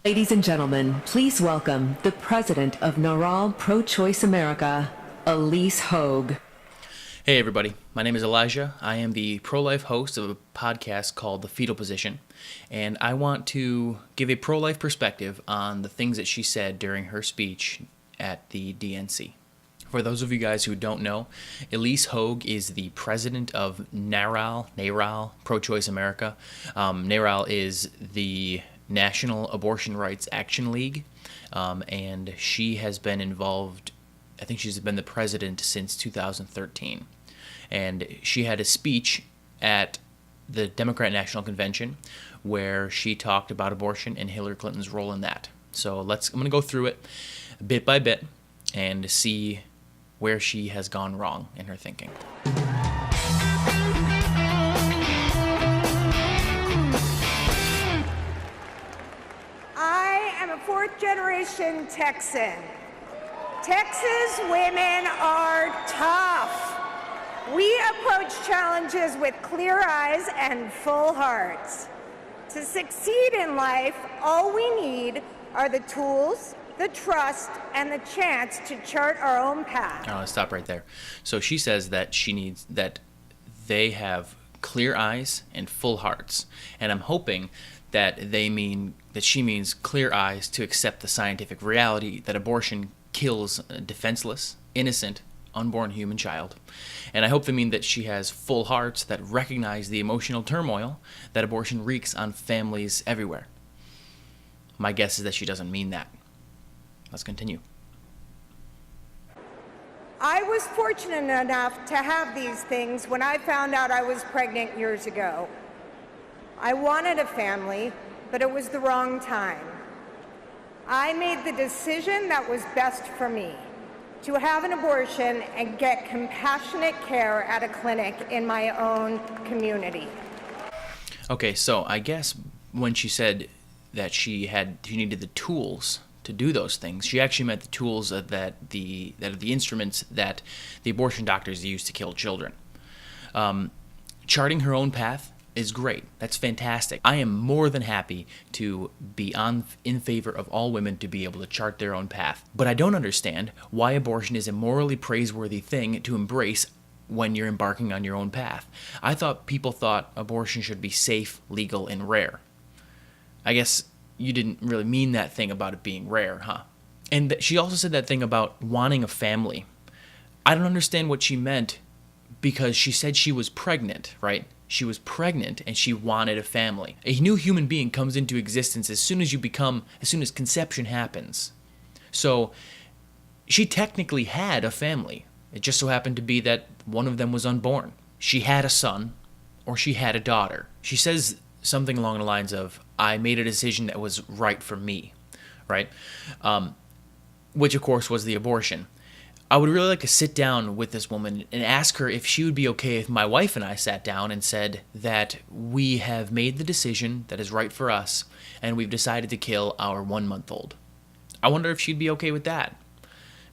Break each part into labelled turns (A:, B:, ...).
A: Ladies and gentlemen, please welcome the president of NARAL ProChoice America, Ilyse Hogue.
B: Hey everybody, my name is Elijah. I am the pro-life host of a podcast called The Fetal Position, and I want to give a pro-life perspective on the things that she said during her speech at the DNC. For those of you guys who don't know, Ilyse Hogue is the president of NARAL ProChoice America. NARAL is the National Abortion Rights Action League, and she has been involved. I think she's been the president since 2013. And she had a speech at the Democrat National Convention where she talked about abortion and Hillary Clinton's role in that. So I'm going to go through it bit by bit and see where she has gone wrong in her thinking.
C: I am a fourth-generation Texan. Texas women are tough. We approach challenges with clear eyes and full hearts. To succeed in life, all we need are the tools, the trust, and the chance to chart our own path.
B: I'll stop right there. So she says that they have clear eyes and full hearts. And I'm hoping that she means clear eyes to accept the scientific reality that abortion kills a defenseless, innocent, unborn human child. And I hope they mean that she has full hearts that recognize the emotional turmoil that abortion wreaks on families everywhere. My guess is that she doesn't mean that. Let's continue.
C: I was fortunate enough to have these things when I found out I was pregnant years ago. I wanted a family, but it was the wrong time. I made the decision that was best for me, to have an abortion and get compassionate care at a clinic in my own community.
B: Okay, so I guess when she said that she needed the tools to do those things, she actually meant the tools that are the instruments that the abortion doctors use to kill children. Charting her own path is great. That's fantastic. I am more than happy to be in favor of all women to be able to chart their own path. But I don't understand why abortion is a morally praiseworthy thing to embrace when you're embarking on your own path. I thought people thought abortion should be safe, legal, and rare. I guess you didn't really mean that thing about it being rare, huh? And she also said that thing about wanting a family. I don't understand what she meant, because she said she was pregnant, right? She was pregnant and she wanted a family. A new human being comes into existence as soon as conception happens. So she technically had a family. It just so happened to be that one of them was unborn. She had a son or she had a daughter. She says something along the lines of, I made a decision that was right for me, right? Which of course was the abortion. I would really like to sit down with this woman and ask her if she would be okay if my wife and I sat down and said that we have made the decision that is right for us and we've decided to kill our 1-month-old. I wonder if she'd be okay with that.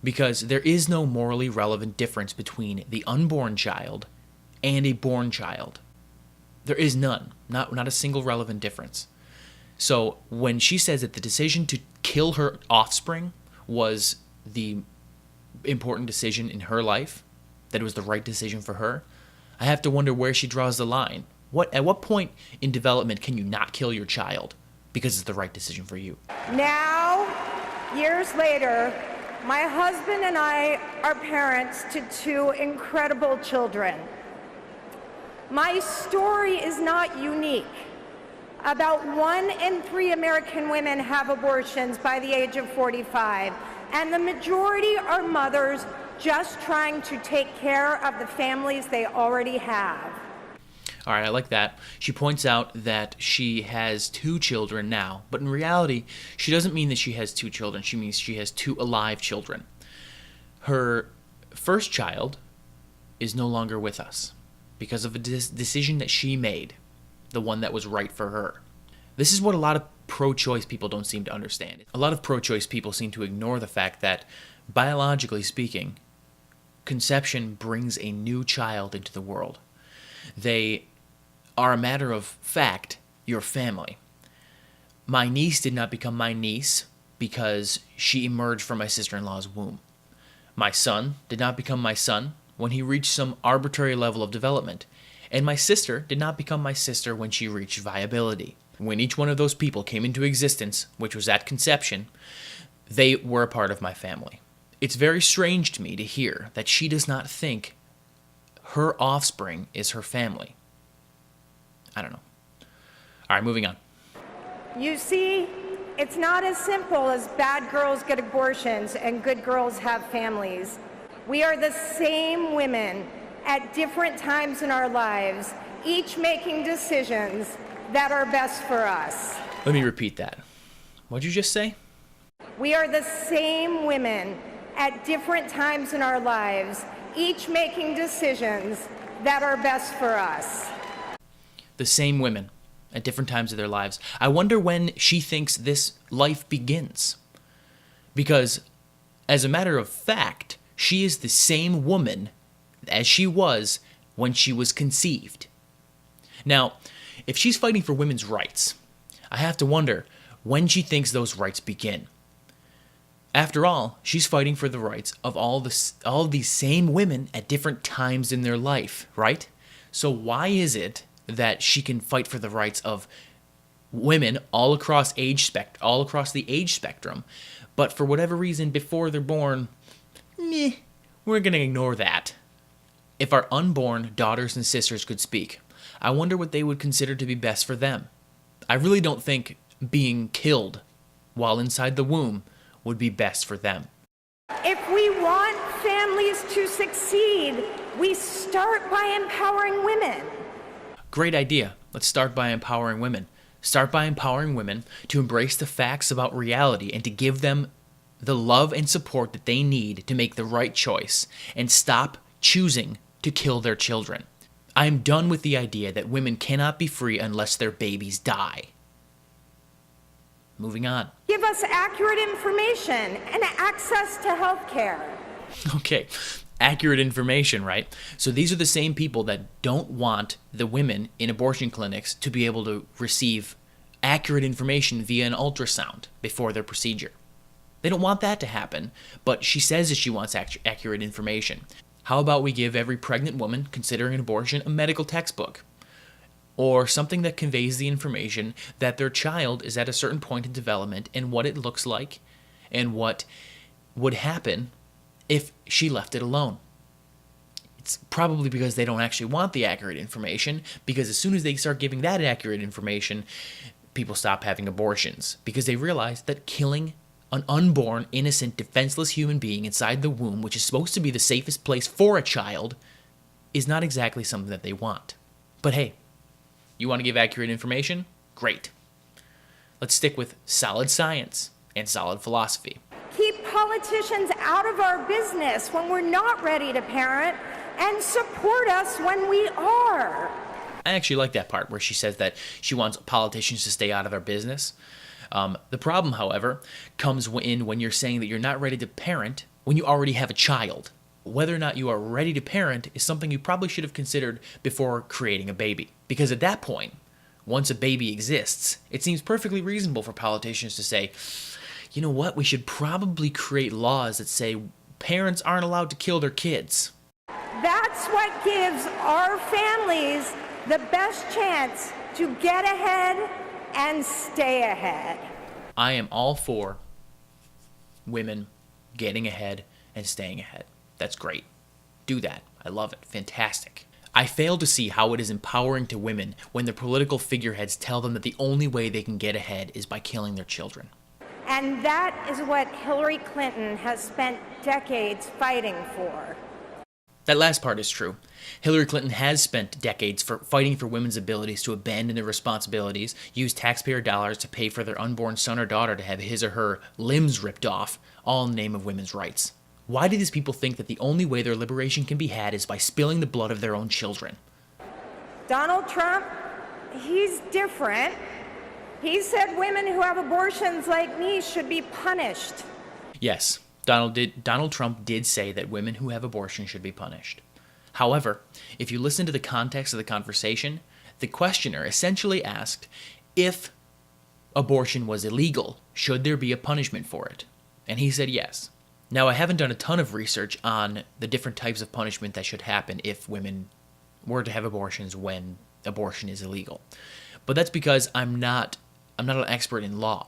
B: Because there is no morally relevant difference between the unborn child and a born child. There is none. Not a single relevant difference. So when she says that the decision to kill her offspring was the important decision in her life, that it was the right decision for her, I have to wonder where she draws the line. At what point in development can you not kill your child because it's the right decision for you?
C: Now, years later, my husband and I are parents to 2 incredible children. My story is not unique. About 1 in 3 American women have abortions by the age of 45. And the majority are mothers just trying to take care of the families they already have.
B: All right, I like that. She points out that she has 2 children now, but in reality, she doesn't mean that she has 2 children. She means she has 2 alive children. Her first child is no longer with us because of a decision that she made, the one that was right for her. This is what a lot of pro-choice people don't seem to understand. A lot of pro-choice people seem to ignore the fact that, biologically speaking, conception brings a new child into the world. They are a matter of fact your family. My niece did not become my niece because she emerged from my sister-in-law's womb. My son did not become my son when he reached some arbitrary level of development. And my sister did not become my sister when she reached viability. When each one of those people came into existence, which was at conception, they were a part of my family. It's very strange to me to hear that she does not think her offspring is her family. I don't know. All right, moving on.
C: You see, it's not as simple as bad girls get abortions and good girls have families. We are the same women at different times in our lives, each making decisions that are best for us.
B: Let me repeat that. What'd you just say?
C: We are the same women at different times in our lives, each making decisions that are best for us.
B: The same women at different times of their lives. I wonder when she thinks this life begins. Because, as a matter of fact, she is the same woman as she was when she was conceived. Now, if she's fighting for women's rights, I have to wonder when she thinks those rights begin. After all, she's fighting for the rights of all these same women at different times in their life, right? So why is it that she can fight for the rights of women all across the age spectrum, but for whatever reason before they're born, we're going to ignore that? If our unborn daughters and sisters could speak, I wonder what they would consider to be best for them. I really don't think being killed while inside the womb would be best for them.
C: If we want families to succeed, we start by empowering women.
B: Great idea. Let's start by empowering women. Start by empowering women to embrace the facts about reality and to give them the love and support that they need to make the right choice and stop choosing to kill their children. I am done with the idea that women cannot be free unless their babies die. Moving on.
C: Give us accurate information and access to health care.
B: Okay, accurate information, right? So these are the same people that don't want the women in abortion clinics to be able to receive accurate information via an ultrasound before their procedure. They don't want that to happen, but she says that she wants accurate information. How about we give every pregnant woman considering an abortion a medical textbook? Or something that conveys the information that their child is at a certain point in development and what it looks like and what would happen if she left it alone. It's probably because they don't actually want the accurate information, because as soon as they start giving that accurate information, people stop having abortions because they realize that killing an unborn, innocent, defenseless human being inside the womb, which is supposed to be the safest place for a child, is not exactly something that they want. But hey, you want to give accurate information? Great. Let's stick with solid science and solid philosophy.
C: Keep politicians out of our business when we're not ready to parent and support us when we are.
B: I actually like that part where she says that she wants politicians to stay out of our business. The problem, however, comes in when you're saying that you're not ready to parent when you already have a child. Whether or not you are ready to parent is something you probably should have considered before creating a baby. Because at that point, once a baby exists, it seems perfectly reasonable for politicians to say, you know what, we should probably create laws that say parents aren't allowed to kill their kids.
C: That's what gives our families the best chance to get ahead and stay ahead.
B: I am all for women getting ahead and staying ahead. That's great. Do that. I love it. Fantastic. I fail to see how it is empowering to women when their political figureheads tell them that the only way they can get ahead is by killing their children.
C: And that is what Hillary Clinton has spent decades fighting for.
B: That last part is true. Hillary Clinton has spent decades fighting for women's abilities to abandon their responsibilities, use taxpayer dollars to pay for their unborn son or daughter to have his or her limbs ripped off, all in the name of women's rights. Why do these people think that the only way their liberation can be had is by spilling the blood of their own children?
C: Donald Trump, he's different. He said women who have abortions like me should be punished.
B: Yes, Donald Trump did say that women who have abortions should be punished. However, if you listen to the context of the conversation, the questioner essentially asked if abortion was illegal, should there be a punishment for it? And he said yes. Now, I haven't done a ton of research on the different types of punishment that should happen if women were to have abortions when abortion is illegal. But that's because I'm not an expert in law.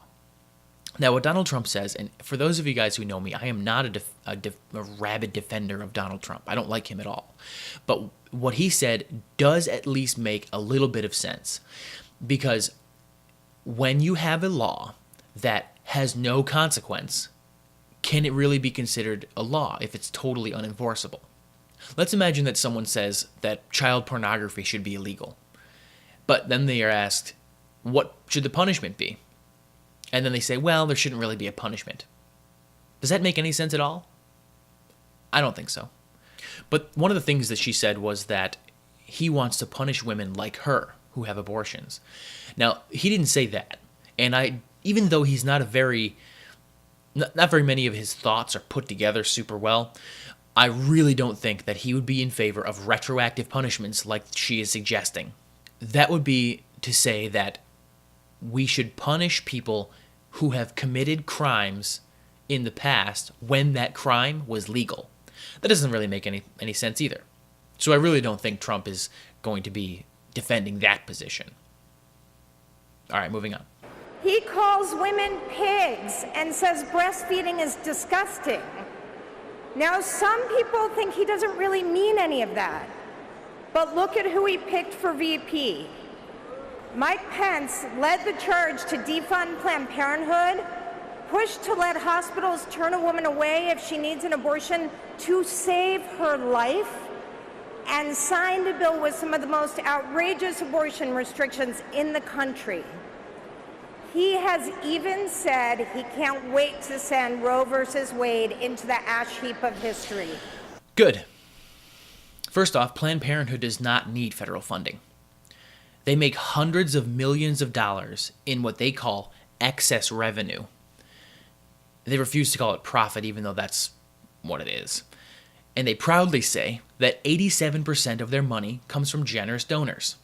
B: Now, what Donald Trump says, and for those of you guys who know me, I am not a rabid defender of Donald Trump. I don't like him at all. But what he said does at least make a little bit of sense. Because when you have a law that has no consequence, can it really be considered a law if it's totally unenforceable? Let's imagine that someone says that child pornography should be illegal. But then they are asked, what should the punishment be? And then they say, well, there shouldn't really be a punishment. Does that make any sense at all? I don't think so. But one of the things that she said was that he wants to punish women like her who have abortions. Now, he didn't say that. And even though he's not very many of his thoughts are put together super well, I really don't think that he would be in favor of retroactive punishments like she is suggesting. That would be to say that we should punish people who have committed crimes in the past when that crime was legal. That doesn't really make any sense either. So I really don't think Trump is going to be defending that position. All right, moving on.
C: He calls women pigs and says breastfeeding is disgusting. Now, some people think he doesn't really mean any of that. But look at who he picked for VP. Mike Pence led the charge to defund Planned Parenthood, pushed to let hospitals turn a woman away if she needs an abortion to save her life, and signed a bill with some of the most outrageous abortion restrictions in the country. He has even said he can't wait to send Roe versus Wade into the ash heap of history.
B: Good. First off, Planned Parenthood does not need federal funding. They make hundreds of millions of dollars in what they call excess revenue. They refuse to call it profit, even though that's what it is. And they proudly say that 87% of their money comes from generous donors.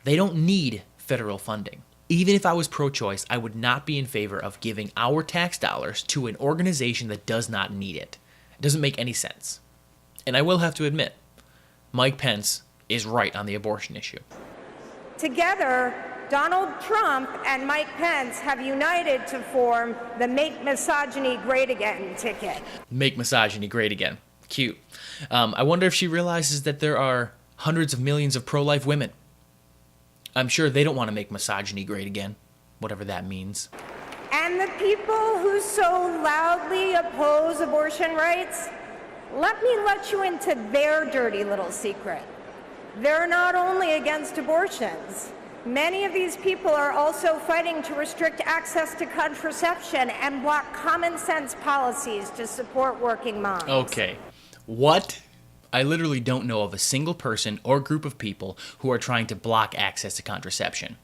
B: They don't need federal funding. Even if I was pro-choice, I would not be in favor of giving our tax dollars to an organization that does not need it. It doesn't make any sense. And I will have to admit, Mike Pence is right on the abortion issue.
C: Together, Donald Trump and Mike Pence have united to form the Make Misogyny Great Again ticket.
B: Make misogyny great again. Cute. I wonder if she realizes that there are hundreds of millions of pro-life women. I'm sure they don't want to make misogyny great again, whatever that means.
C: And the people who so loudly oppose abortion rights, let me let you into their dirty little secret. They're not only against abortions. Many of these people are also fighting to restrict access to contraception and block common sense policies to support working moms.
B: Okay. What? I literally don't know of a single person or group of people who are trying to block access to contraception.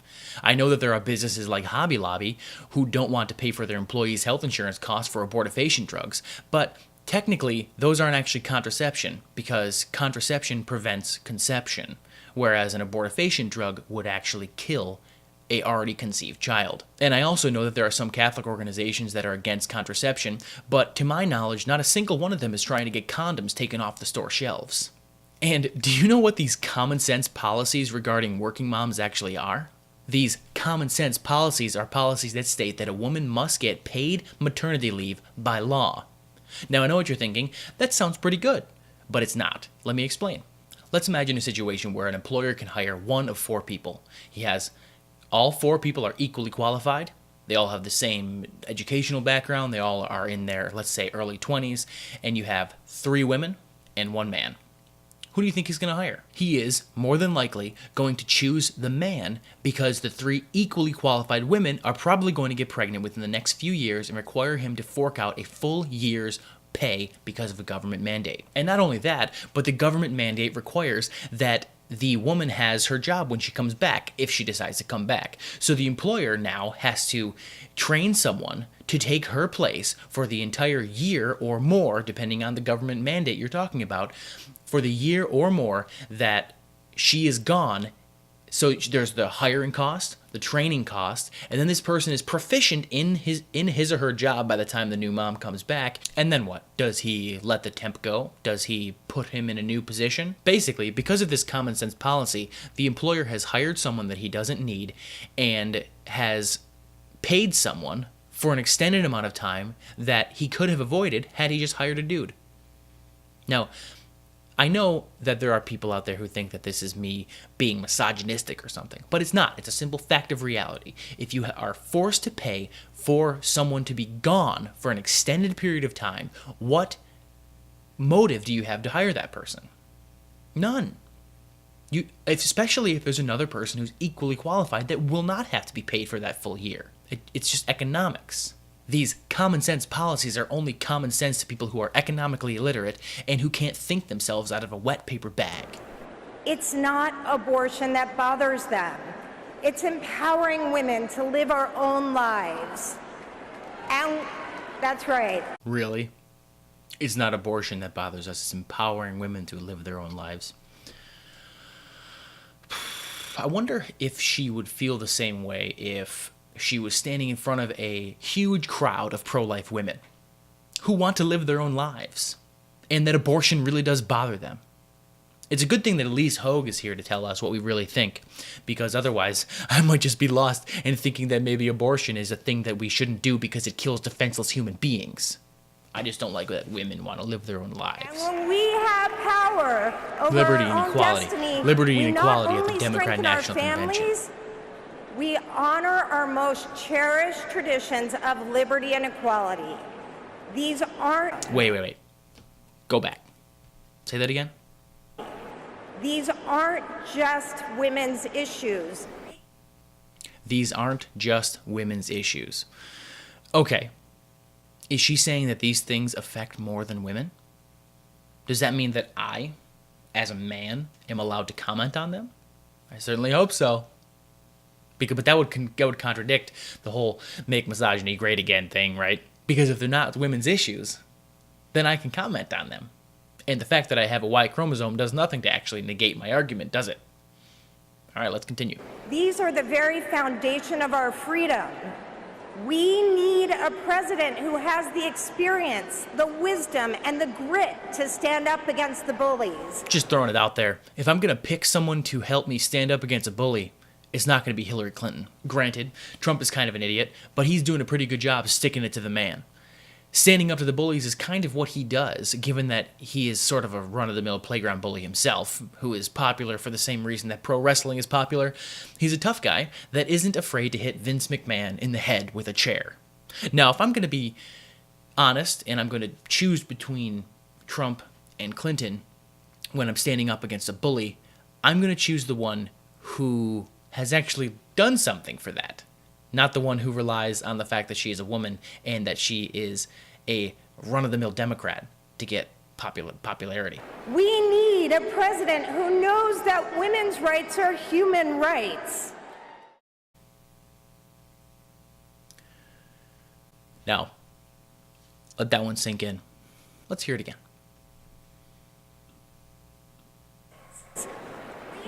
B: I know that there are businesses like Hobby Lobby who don't want to pay for their employees' health insurance costs for abortifacient drugs, but technically those aren't actually contraception because contraception prevents conception, whereas an abortifacient drug would actually kill a already conceived child. And I also know that there are some Catholic organizations that are against contraception, but to my knowledge, not a single one of them is trying to get condoms taken off the store shelves. And do you know what these common sense policies regarding working moms actually are? These common sense policies are policies that state that a woman must get paid maternity leave by law. Now I know what you're thinking, that sounds pretty good, but it's not. Let me explain. Let's imagine a situation where an employer can hire one of four people. He has all four people are equally qualified. They all have the same educational background. They all are in their, let's say, early 20s. And you have 3 women and 1 man. Who do you think he's going to hire? He is, more than likely, going to choose the man because the 3 equally qualified women are probably going to get pregnant within the next few years and require him to fork out a full year's pay because of a government mandate. And not only that, but the government mandate requires that the woman has her job when she comes back, if she decides to come back. So the employer now has to train someone to take her place for the entire year or more, depending on the government mandate you're talking about, for the year or more that she is gone, So there's the hiring cost, the training cost, and then this person is proficient in his or her job by the time the new mom comes back. And then what? Does he let the temp go? Does he put him in a new position? Basically, because of this common sense policy, the employer has hired someone that he doesn't need and has paid someone for an extended amount of time that he could have avoided had he just hired a dude. Now, I know that there are people out there who think that this is me being misogynistic or something, but it's not. It's a simple fact of reality. If you are forced to pay for someone to be gone for an extended period of time, what motive do you have to hire that person? None. Especially if there's another person who's equally qualified that will not have to be paid for that full year. It's just economics. These common sense policies are only common sense to people who are economically illiterate and who can't think themselves out of a wet paper bag.
C: It's not abortion that bothers them. It's empowering women to live our own lives. And that's right.
B: Really? It's not abortion that bothers us. It's empowering women to live their own lives. I wonder if she would feel the same way if she was standing in front of a huge crowd of pro-life women who want to live their own lives and that abortion really does bother them. It's a good thing that Ilyse Hogue is here to tell us what we really think, because otherwise I might just be lost in thinking that maybe abortion is a thing that we shouldn't do because it kills defenseless human beings. I just don't like that women want to live their own lives.
C: And when we have power over
B: Liberty
C: our
B: and
C: own
B: equality.
C: destiny,
B: Liberty
C: we
B: and
C: not
B: equality at the
C: only
B: Democrat
C: strengthen our
B: National Convention.
C: families, we honor our most cherished traditions of liberty and equality. These aren't...
B: Wait. Go back. Say that again.
C: These aren't just women's issues.
B: These aren't just women's issues. Okay. Is she saying that these things affect more than women? Does that mean that I, as a man, am allowed to comment on them? I certainly hope so. But that would contradict the whole make misogyny great again thing, right? Because if they're not women's issues, then I can comment on them. And the fact that I have a Y chromosome does nothing to actually negate my argument, does it? All right, let's continue.
C: These are the very foundation of our freedom. We need a president who has the experience, the wisdom, and the grit to stand up against the bullies.
B: Just throwing it out there. If I'm going to pick someone to help me stand up against a bully, it's not going to be Hillary Clinton. Granted, Trump is kind of an idiot, but he's doing a pretty good job sticking it to the man. Standing up to the bullies is kind of what he does, given that he is sort of a run-of-the-mill playground bully himself, who is popular for the same reason that pro wrestling is popular. He's a tough guy that isn't afraid to hit Vince McMahon in the head with a chair. Now, if I'm going to be honest, and I'm going to choose between Trump and Clinton when I'm standing up against a bully, I'm going to choose the one who has actually done something for that. Not the one who relies on the fact that she is a woman and that she is a run-of-the-mill Democrat to get popularity.
C: We need a president who knows that women's rights are human rights.
B: Now, let that one sink in. Let's hear it again.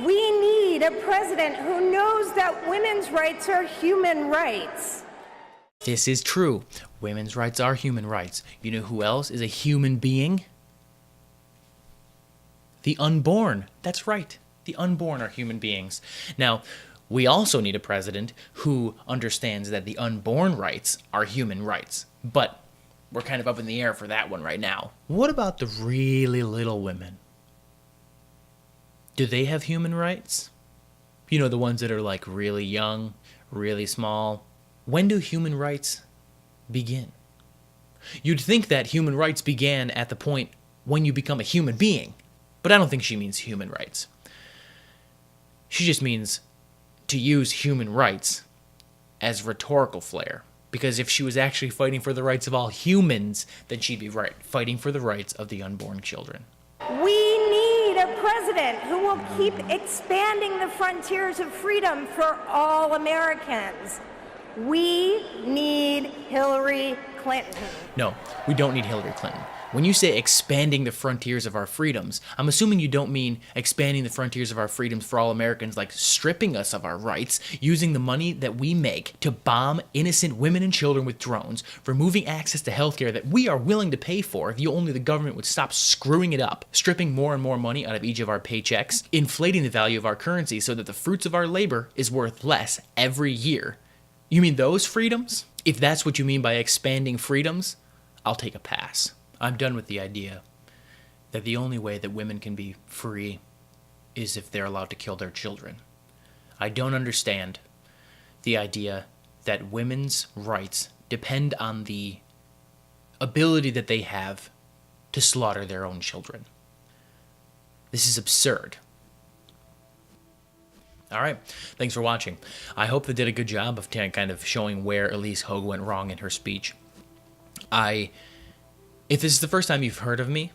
C: We need a president who knows that women's rights are human rights.
B: This is true. Women's rights are human rights. You know who else is a human being? The unborn. That's right. The unborn are human beings. Now, we also need a president who understands that the unborn rights are human rights. But we're kind of up in the air for that one right now. What about the really little women? Do they have human rights? You know, the ones that are like really young, really small. When do human rights begin? You'd think that human rights began at the point when you become a human being, but I don't think she means human rights. She just means to use human rights as rhetorical flair, because if she was actually fighting for the rights of all humans, then she'd be fighting for the rights of the unborn children.
C: We need a president who will keep expanding the frontiers of freedom for all Americans. We need Hillary Clinton.
B: No, we don't need Hillary Clinton. When you say expanding the frontiers of our freedoms, I'm assuming you don't mean expanding the frontiers of our freedoms for all Americans, like stripping us of our rights, using the money that we make to bomb innocent women and children with drones, removing access to healthcare that we are willing to pay for if only the government would stop screwing it up, stripping more and more money out of each of our paychecks, inflating the value of our currency so that the fruits of our labor is worth less every year. You mean those freedoms? If that's what you mean by expanding freedoms, I'll take a pass. I'm done with the idea that the only way that women can be free is if they're allowed to kill their children. I don't understand the idea that women's rights depend on the ability that they have to slaughter their own children. This is absurd. All right, thanks for watching. I hope they did a good job of kind of showing where Ilyse Hogue went wrong in her speech. If this is the first time you've heard of me,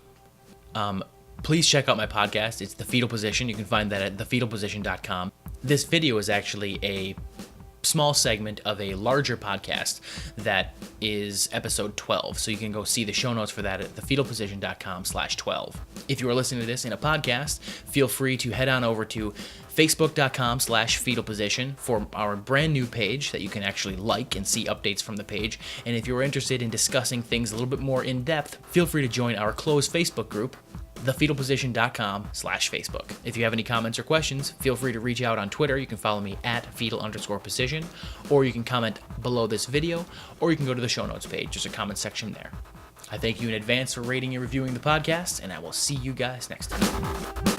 B: please check out my podcast. It's The Fetal Position. You can find that at thefetalposition.com. This video is actually a small segment of a larger podcast that is episode 12. So you can go see the show notes for that at thefetalposition.com/12. If you are listening to this in a podcast, feel free to head on over to facebook.com/fetalposition for our brand new page that you can actually like and see updates from the page. And if you're interested in discussing things a little bit more in depth, feel free to join our closed Facebook group, thefetalposition.com/Facebook. If you have any comments or questions, feel free to reach out on Twitter. You can follow me at fetal_position, or you can comment below this video, or you can go to the show notes page. There's a comment section there. I thank you in advance for rating and reviewing the podcast, and I will see you guys next time.